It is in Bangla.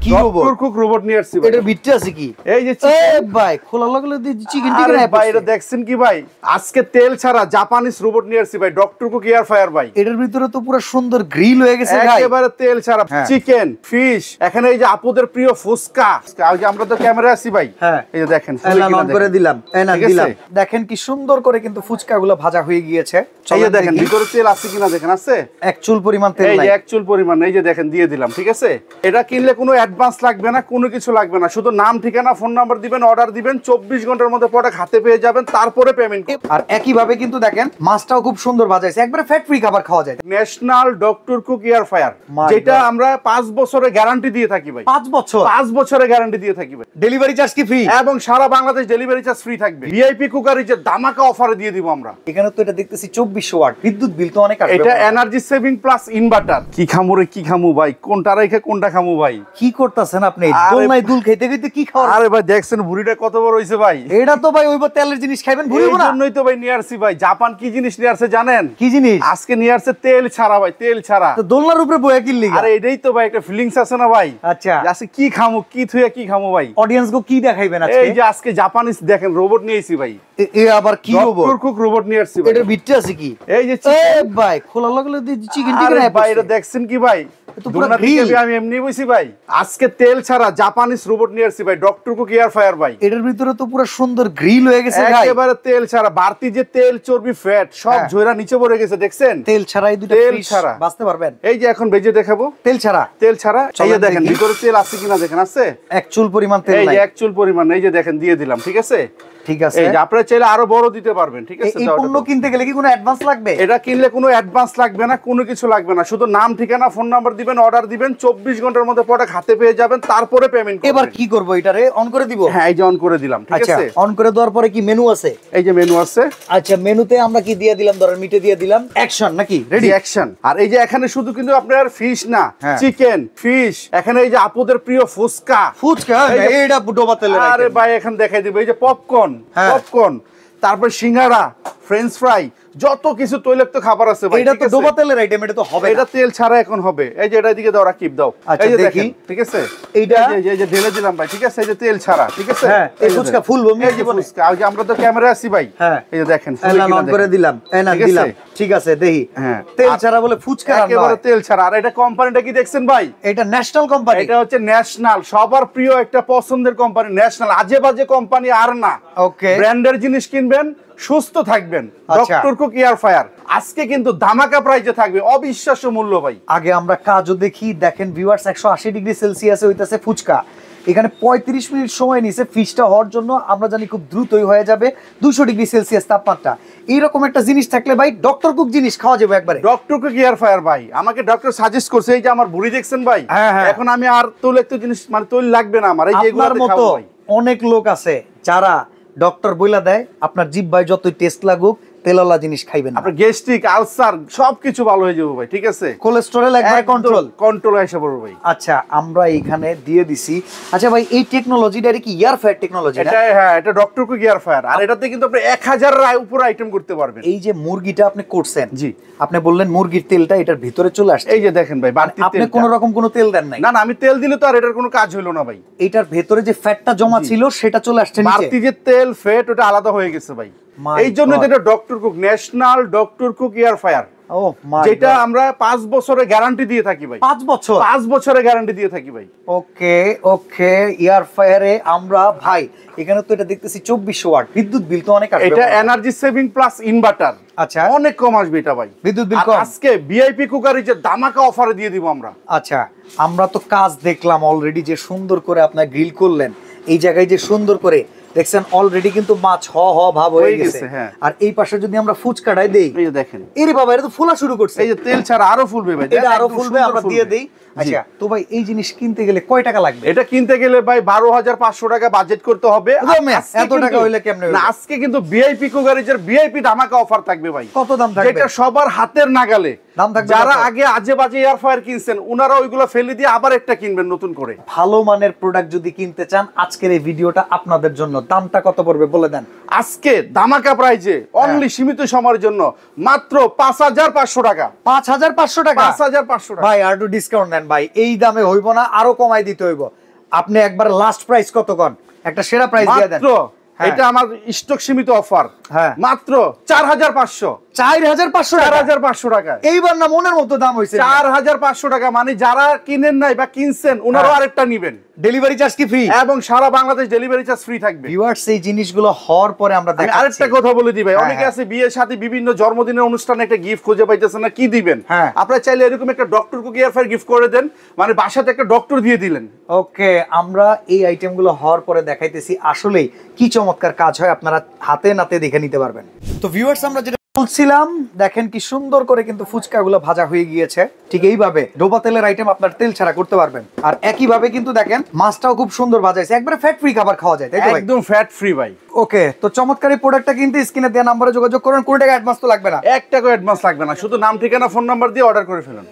কি ডক্টর কুক রোবট নিয়ে আসছি ভাই। এটার ভিতরে আছে কি? এই যে ভাই খোলা লাগলে চিকেন আরে ভাই এটা দেখছেন কি ভাই, আজকে তেল ছাড়া জাপানিজ রোবট নিয়ে আসছি ভাই, ডক্টর কুক এয়ার ফ্রায়ার ভাই। এটার ভিতরে তো পুরো সুন্দর গ্রিল হয়ে গেছে ভাই, একেবারে তেল ছাড়া চিকেন ফিশ। এখানে এই যে আপুদের প্রিয় ফুচকা, আজকে আমরা তো ক্যামেরা আছি ভাই। হ্যাঁ এই যে দেখেন অন করে দিলাম, দেখেন কি সুন্দর করে কিন্তু ফুচকাগুলো ভাজা হয়ে গিয়েছে। এই যে দেখেন ভিতরে তেল আছে কিনা দেখেন, আছে এক চুল পরিমাণ তেল নাই, এই যে এক চুল পরিমাণ, এই যে দেখেন দিয়ে দিলাম। ঠিক আছে, এটা কিনলে কোনো অ্যাডভান্স লাগবে না, কোনো কিছু লাগবে না, শুধু নাম ঠিকানা ফোন নাম্বার দিবেন, অর্ডার দিবেন, 24 ঘন্টার মধ্যে প্রোডাক্ট হাতে পেয়ে যাবেন, তারপরে পেমেন্ট। আর একই ভাবে কিন্তু দেখেন মাছটাও খুব সুন্দর ভাজাইছে, একবারে ফ্যাট ফ্রি খাবার খাওয়া যায়। National doctor cook air fryer, যেটা আমরা 5 বছরের গ্যারান্টি দিয়ে থাকি ভাই। 5 বছর? 5 বছরের গ্যারান্টি দিয়ে থাকি ভাই। ডেলিভারি চার্জ কি ফ্রি? এবং সারা বাংলাদেশ ডেলিভারি চার্জ ফ্রি থাকবে। ভিআইপি কুকারি যে ধামাকা অফারে দিয়ে দিব আমরা। এখানে তো এটা দেখতেছি 2400 ওয়াট, বিদ্যুৎ বিল তো অনেক আসবে। এটা এনার্জি সেভিং প্লাস ইনভার্টার। কি খামু রে কি খামু ভাই, কোনটা রেখে কোনটা খামু ভাই? কি করতেছেন আপনি? দোলনায় দুল খেতে খেতে কি খাওয়া? আরে ভাই দেখছেন ভুঁড়িটা কত বড় হইছে ভাই। এটা তো ভাই ওইবার তেলের জিনিস খাইবেন, ভুঁড়ি না? এই জন্যই তো ভাই নিয়ে আসছি ভাই। জাপান কি জিনিস নিয়ে আসছে জানেন? কি জিনিস? আজকে নিয়ে আসছে তেল ছাড়া ভাই, তেল ছাড়া। তো দোলনার উপরে বয়া কিনলি? আরে এটাই তো ভাই একটা ফিলিংস আছে না ভাই। আচ্ছা আজকে কি খামু, কি থুয়া কি খামু ভাই? অডিয়েন্স গো কি দেখাইবেন আজকে? এই যে আজকে জাপানিজ দেখেন রোবট নিয়ে আইছি ভাই। এ আবার কি রোবট? ডক্টর কুক রোবট নিয়ে আসছি ভাই। এটার ভিতরে আছে কি? এই যে ভাই খোলা লাগলে চিকেন ভাই এটা দেখছেন কি ভাই, আমি এমনি বইছি ভাই। আজকে তেল ছাড়া জাপানিজ রোবট নিয়ে আসছি ভাই, ডক্টর কুক এয়ার ফ্রায়ার ভাই। এটার ভিতরে তো পুরো সুন্দর গ্রিল হয়ে গেছে ভাই, একেবারে তেল ছাড়া। বাড়তি যে তেল চর্বি ফ্যাট সব ঝইরা নিচে পড়ে গেছে, দেখছেন? তেল ছাড়া এই দুটো তেল ছাড়া বাঁচতে পারবেন? এই যে এখন ভেজে দেখাবো তেল ছাড়া। তেল ছাড়া এই যে দেখেন ভিতরে তেল আছে কিনা দেখেন, আছে এক চুল পরিমাণ তেল নাই, এই যে এক চুল পরিমাণ, এই যে দেখেন দিয়ে দিলাম। ঠিক আছে, ঠিক আছে। এই যে আপনারা চাইলে আরো বড় দিতে পারবেন। ঠিক আছে, এই পণ্য কিনতে গেলে কি কোনো অ্যাডভান্স লাগবে? এটা কিনলে কোনো অ্যাডভান্স লাগবে না, কোনো কিছু লাগবে না, শুধু নাম ঠিকানা ফোন নাম্বার দিবেন, অর্ডার দিবেন, 24 ঘন্টার মধ্যে প্রোডাক্ট হাতে পেয়ে যাবেন, তারপরে পেমেন্ট করবেন। এবার কি করব, এটারে অন করে দিব? হ্যাঁ এই যে অন করে দিলাম। ঠিক আছে, অন করে দেওয়ার পরে কি মেনু আছে? এই যে মেনু আছে। আচ্ছা মেনুতে আমরা কি দিয়ে দিলাম? ধরেন মিটে দিয়ে দিলাম, অ্যাকশন নাকি রেডি অ্যাকশন। আর এই যে এখানে শুধু কিন্তু আপনার ফিশ না, চিকেন ফিশ। এখানে এই যে আপুদের প্রিয় ফুচকা, এইটা ডোবা তেলের। আরে ভাই এখন দেখাই দিব। এই যে পপকর্ন, তারপর সিঙ্গাড়া, ফ্রেঞ্চ ফ্রাই, যত কিছু তৈলাক্ত খাবার আছে ভাই। এটা তো ডোবা তেলের আইটেম, এটা তো হবে না। এটা তেল ছাড়া এখন হবে। এই যে এটা দিকে দাও, রাকিব দাও। এই যে দেখি, ঠিক আছে, এইটা এই যে ঢেলে দিলাম ভাই। ঠিক আছে, এই যে তেল ছাড়া। ঠিক আছে, হ্যাঁ এই ফুচকা ফুল বমি এই যে ফুচকা, এই যে আমরা তো ক্যামেরা আছি ভাই। হ্যাঁ এই যে দেখেন অন করে দিলাম, দিলাম। ঠিক আছে দেখি। হ্যাঁ তেল ছাড়া বলে ফুচকা রান্না, একেবারে তেল ছাড়া। আর এটা কোম্পানিটা কি দেখছেন ভাই? এটা ন্যাশনাল কোম্পানি। এটা হচ্ছে ন্যাশনাল, সবার প্রিয় একটা পছন্দের কোম্পানি ন্যাশনাল। আজে বাজে কোম্পানি আর না। ওকে, ব্র্যান্ডের জিনিস কিনবেন, সুস্থ থাকবেন। ডক্টর কুক এয়ার ফ্রায়ার আজকে কিন্তু ধামাকা প্রাইসে থাকবে, অবিশ্বাস্য মূল্য ভাই। আগে আমরা কাজও দেখি, দেখেন ভিউয়ার্স 180 ডিগ্রি সেলসিয়াসে হইতাছে ফুচকা। এখানে 35 মিনিট সময় নিছে ফিশটা হওয়ার জন্য। আমরা জানি খুব দ্রুতই হয়ে যাবে 200 ডিগ্রি সেলসিয়াস তাপমাত্রা। এইরকম একটা জিনিস থাকলে ভাই ডক্টর কুক জিনিস খাওয়া যাবে একবারে। ডক্টর কুক এয়ার ফ্রায়ার ভাই আমাকে ডক্টর সাজেস্ট করছে। এই যে আমার বুড়ি দেখছেন ভাই, এখন আমি আর তৈলাক্ত জিনিস মানে তৈল লাগবে না আমার। এই যে এগুলোর মতো অনেক লোক আছে যারা ডক্টর বইলা দেয় আপনার জিহ্বায় যতই টেস্ট লাগুক তেলওয়ালা জিনিস খাইবেন না, আপনার গ্যাস্ট্রিক আলসার সবকিছু ভালো হয়ে যাবে ভাই। ঠিক আছে, কোলেস্টেরল একবার কন্ট্রোল এসে পড়বে ভাই। আচ্ছা আমরা এখানে দিয়ে দিছি। আচ্ছা ভাই এই টেকনোলজিটা কি এয়ার ফ্রায়ার টেকনোলজি? এটা হ্যাঁ, এটা ডক্টর কুক এয়ার ফ্রায়ার। আর এটাতে কিন্তু আপনি 1000 এর উপর আইটেম করতে পারবেন। এই যে মুরগিটা আপনি করছেন, জি আপনি বললেন মুরগির তেলটা এটার ভিতরে চলে আসছে। এই যে দেখেন ভাই বাড়তি তেল, আপনি কোনো রকম কোনো তেল দেন নাই? না না, আমি তেল দিলে তো আর এটার কোনো কাজ হলো না ভাই। এটার ভেতরে যে ফ্যাটটা জমা ছিল সেটা চলে আসছে নিচে, বাড়তি যে তেল ফ্যাট ওটা আলাদা হয়ে গেছে ভাই। এই জন্য এটা doctor cook national doctor cook air fryer, যেটা আমরা 5 বছরের গ্যারান্টি দিয়ে থাকি ভাই। 5 বছর? 5 বছরের গ্যারান্টি দিয়ে থাকি ভাই। ওকে ওকে, এয়ার ফ্রায়ারে আমরা ভাই এখানে তো এটা দেখতেছি 2400 ওয়াট, বিদ্যুৎ বিল তো অনেক আসবে। এটা এনার্জি সেভিং প্লাস ইনভার্টার। আচ্ছা অনেক কম আসবে এটা ভাই, বিদ্যুৎ বিল কম। আজকে ভিআইপি কুকারি যে ধামাকা অফারে দিয়ে দিব আমরা। আচ্ছা আমরা তো কাজ দেখলাম অলরেডি, যে সুন্দর করে আপনার গ্রিল করলেন, এই জায়গায় যে সুন্দর করে দেখছেন অলরেডি কিন্তু মাছ হ ভাব হয়ে গেছে। আর এই পাশে যদি আমরা ফুচকাটাই দেই, এই যে দেখেন, এরে বাবা এটা তো ফুলা শুরু করছে। এই যে তেল ছাড়া আরো ফুলবে ভাই, এটা আরো ফুলবে, আমরা দিয়ে দেই। আচ্ছা তো ভাই এই জিনিস কিনতে গেলে কয় টাকা লাগবে? এটা কিনতে গেলে ভাই 12500 টাকা বাজেট করতে হবে। এত টাকা হইলে কেমনে হবে? না আজকে কিন্তু ভিআইপি কুকারিজের ভিআইপি ধামাকা অফার থাকবে ভাই। কত দাম থাকবে? যেটা সবার হাতের নাগালে দাম থাকবে। যারা আগে আজে বাজে এয়ার ফ্রায়ার কিনছেন ওনারা ওইগুলো ফেলে দিয়ে আবার একটা কিনবেন নতুন করে। ভালো মানের প্রোডাক্ট যদি কিনতে চান আজকের এই ভিডিওটা আপনাদের জন্য। দামটা কত পড়বে বলে দেন। আজকে ধামাকা প্রাইজে অনলি সীমিত সময়ের জন্য মাত্র 5500 টাকা। 5500 টাকা? 5500 টাকা ভাই আর একটু ডিসকাউন্ট নেন ভাই, এই দামে হইব না, আরো কমাই দিতে হইব। আপনি একবার লাস্ট প্রাইস কত কোন, একটা সেরা প্রাইস দিয়ে দেন। এটা আমার স্টক সীমিত অফার, হ্যাঁ মাত্র 4500 4500 টাকা। এইবার না মনের মতো দাম হইছে 4500 টাকা, মানে যারা কিনেন নাই বা কিনছেন ওনারাও আরেকটা নিবেন। ডেলিভারি চার্জ কি ফ্রি? এবং সারা বাংলাদেশ ডেলিভারি চার্জ ফ্রি থাকবে। ভিউয়ার্স এই জিনিসগুলো হওয়ার পরে আমরা দেখাচ্ছি। আরেকটা কথা বলে দিই ভাই, অনেকে আছে বিয়ের সাথে বিভিন্ন জন্মদিনের অনুষ্ঠানে একটা গিফট খুঁজে পাইতেছেন না, কি দিবেন? আপনারা চাইলে এরকম একটা doctor cookie air fryer gift করে দেন, মানে বাসাতে একটা ডক্টর দিয়ে দিলেন। ওকে, আমরা এই আইটেমগুলো হওয়ার পরে দেখাইতেছি আসলেই কি চমৎকার কাজ হয়, আপনারা হাতে নাতে দেখে নিতে পারবেন। তো ভিউয়ার্স আমরা যেটা বলছিলাম, দেখেন কি সুন্দর করে কিন্তু ফুচকাগুলো ভাজা হয়ে গিয়েছে। ঠিক এইভাবে ডোবা তেলের আইটেম আপনার তেল ছাড়া করতে পারবেন। আর একইভাবে কিন্তু দেখেন মাছটাও খুব সুন্দর ভাজাইছে, একবারে ফ্যাট ফ্রি খাবার খাওয়া যায়, তাই তো ভাই? একদম ফ্যাট ফ্রি ভাই। ওকে, তো চমৎকার এই প্রোডাক্টটা কিন্তু স্ক্রিনে দেওয়া নম্বরে যোগাযোগ করুন, কোনো টাকা অ্যাডভান্স তো লাগবে না, 1 টাকা অ্যাডভান্স লাগবে না, শুধু নাম ঠিকানা ফোন নাম্বার দিয়ে অর্ডার করে ফেলুন।